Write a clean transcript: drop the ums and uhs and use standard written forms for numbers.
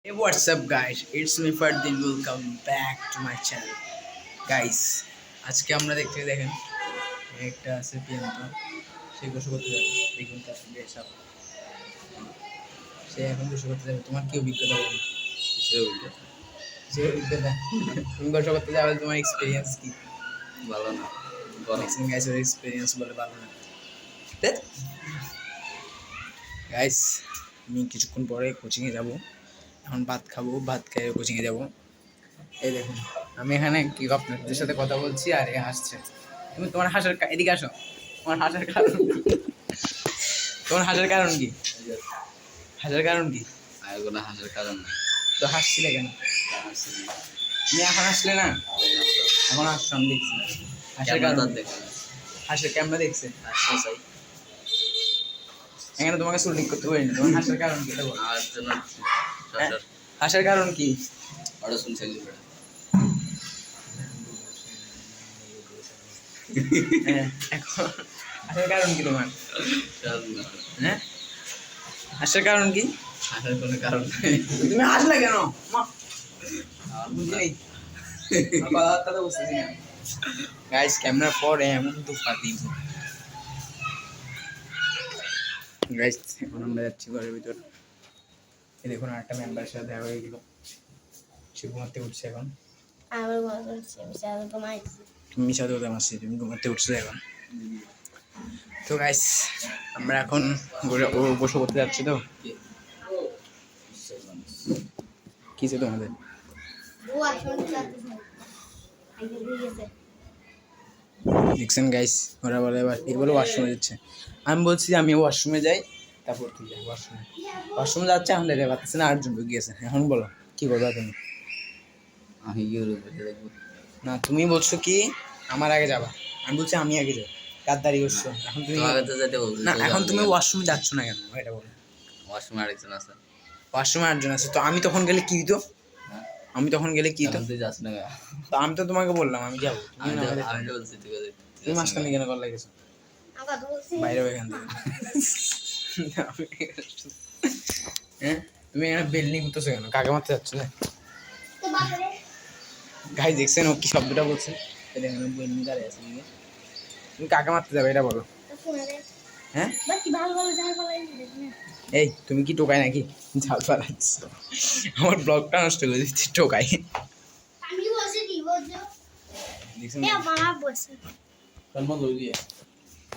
Hey, what's up, guys? It's me Fardin. Welcome back to my channel, guys. আজকে আমরা দেখেন একটা আছে পিয়ান্ত সে গোসল করতে যাবে দেখুন তার সঙ্গে সব সে এখন গোসল করতে যাবে। তোমার কি অভিজ্ঞতা বলো? কিসের অভিজ্ঞতা তুমি গোসল করতে যাবে, তোমার এক্সপিরিয়েন্স কি? ভালো না, ম্যাক্সিমাম গাইসের এক্সপিরিয়েন্স বলে ভালো না। গাইস, আমি কিছুক্ষণ পরে কোচিংয়ে যাব। এখন ভাত খাবো, ভাত খেয়ে কোচিংয়ে যাব। এই দেখুন আমি এখানে কি আপনাদের সাথে কথা বলছি আর এ হাসছে। তুমি তোমার হাসার এদিকে আসো। তোমার হাসার কারণ তোমার হাসার কারণ কি? হাসার কারণ কি? কোনো হাসার কারণ নেই। তো হাসছিলে কেন? তুমি এখন আসলে না, এখন আসছো আমি দেখছি। হাসার কারণ হাসার ক্যামেরা দেখছে এখানে তোমাকে শুটিং করতে পারিনি। তোমার হাসার কারণ কি? আমার জন্য হাসার কারণ কি? ওটা শুনছেন এখন হাসার কারণ কি তোমার? হ্যাঁ, হাসার কারণ কি? হাসার কোনো কারণ নেই। তুমি হাসলে কেন? বুঝলি কথাবার্তা তো বুঝতেছি না। গাইস, ক্যামেরার পরে এমন তো ফাটিব। গাইস, এখন আমরা যাচ্ছি ঘরের ভিতর। এই দেখুন আরেকটা মেম্বারের সাথে দেখা হয়ে গেল। সে ঘুমাতে উঠছে এখন। তুমি সাথে ওদের মাসি তুমি ঘুমাতে উঠছো এখন। তো গাইস, আমরা এখন বসে করতে যাচ্ছি। তো কিসে তোমাদের দেখছেন গাইস, ওরা বলে এবার ওয়াশরুমে যাচ্ছে। আমি বলছি যে আমি ওয়াশরুমে যাই, তারপর তুই যাই ওয়াশরুমে যাচ্ছে। এখন দেখতে পাচ্ছি না, আটজন গিয়েছে। এখন বলো কি করবা তুমি? আমি দেখবো না, তুমি বলছো কি আমার আগে যাবা, আমি বলছি আমি আগে যাই। গাদ্দারি করছো। এখন তুমি না, এখন তুমি ওয়াশরুমে যাচ্ছ না কেন এটা বলো। ওয়াশরুমে আরেকজন আছে। ওয়াশরুমে আটজন আছে, তো আমি তখন গেলে কি দিত? আমি তখন গেলে কি দিত? তুই যাস না, তো আমি তো তোমাকে বললাম আমি যাবো। আমি বলছি তুই তুমি মাঝখানে কেন কল লাগেছো? বাইরে এখান থেকে। হ্যাঁ, তুমি এখানে বেলনি করতেছো কেন? কাকে মারতে যাচ্ছ না? গাই দেখছেন ও কি শব্দটা বলছে? দেখেন বেলনি দাঁড়িয়ে আছে। তুমি কাকে মারতে যাবে এটা বলো। হ্যাঁ, এই তুমি কি টোকাই নাকি? ঝাল পালাচ্ছ, আমার ব্লগটা নষ্ট করে দিচ্ছি টোকাই। দেখছেন